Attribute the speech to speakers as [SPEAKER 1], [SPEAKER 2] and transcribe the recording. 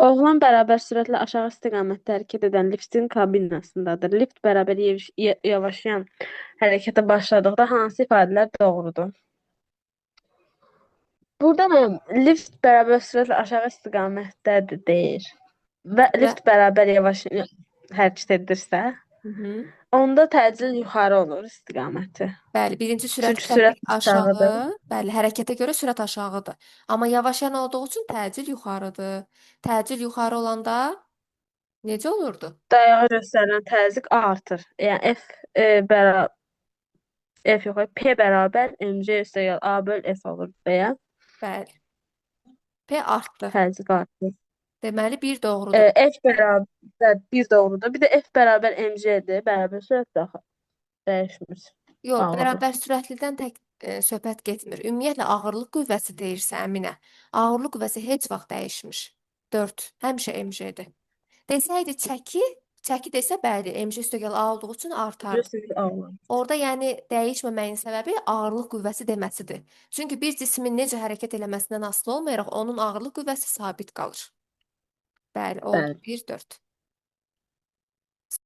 [SPEAKER 1] Oğlan bərabər sürətlə aşağı istiqamətdə hərəkət edən liftin kabinasındadır. Lift bərabər yavaşlayan hərəkətə başladıqda hansı ifadələr doğrudur? Burada mən lift bərabər sürətlə aşağı istiqamətdədir deyir. Və
[SPEAKER 2] Və
[SPEAKER 1] lift bərabər yavaş hərəkət edirsə,
[SPEAKER 2] Hı -hı.
[SPEAKER 1] onda təcil yuxarı olur istiqaməti.
[SPEAKER 2] Bəli, birinci
[SPEAKER 1] Çünki
[SPEAKER 2] sürət
[SPEAKER 1] sürət
[SPEAKER 2] aşağı,
[SPEAKER 1] aşağıdır.
[SPEAKER 2] bəli, hərəkətə görə sürət aşağıdır. Amma yavaşayan olduğu üçün təcil yuxarıdır. Təcil yuxarı olanda necə olurdu?
[SPEAKER 1] Dayağa göstərilən təzyiq artır. Yəni F yox, P bərabər mc üstəgəl A böl F olur deyə
[SPEAKER 2] Bəli. P artdı.
[SPEAKER 1] təzyiq artır.
[SPEAKER 2] Deməli, bir doğrudur.
[SPEAKER 1] F bərabər 1 doğrudur. Bir də F bərabər mc'dir. Bərabər sürət dəyişmir.
[SPEAKER 2] Yox,
[SPEAKER 1] Ağırlıq.
[SPEAKER 2] bərabər sürətlidən tək söhbət getmir. Ümumiyyətlə, ağırlıq qüvvəsi deyirsə, Əminə. Ağırlıq qüvvəsi heç vaxt dəyişmir. 4, həmişə mc-dir. Desəydi çəki desə, bəli, mc üstəgəl A olduğu üçün artardı.
[SPEAKER 1] Göstərir ağırlıq.
[SPEAKER 2] Orada yəni dəyişməməyin səbəbi ağırlıq qüvvəsi deməsidir. Çünki bir cismin necə hərəkət eləməsindən asılı olmayaraq onun ağırlıq qüvvəsi sabit qalır. Bəli, oldu.
[SPEAKER 1] Bəli.
[SPEAKER 2] 1-4.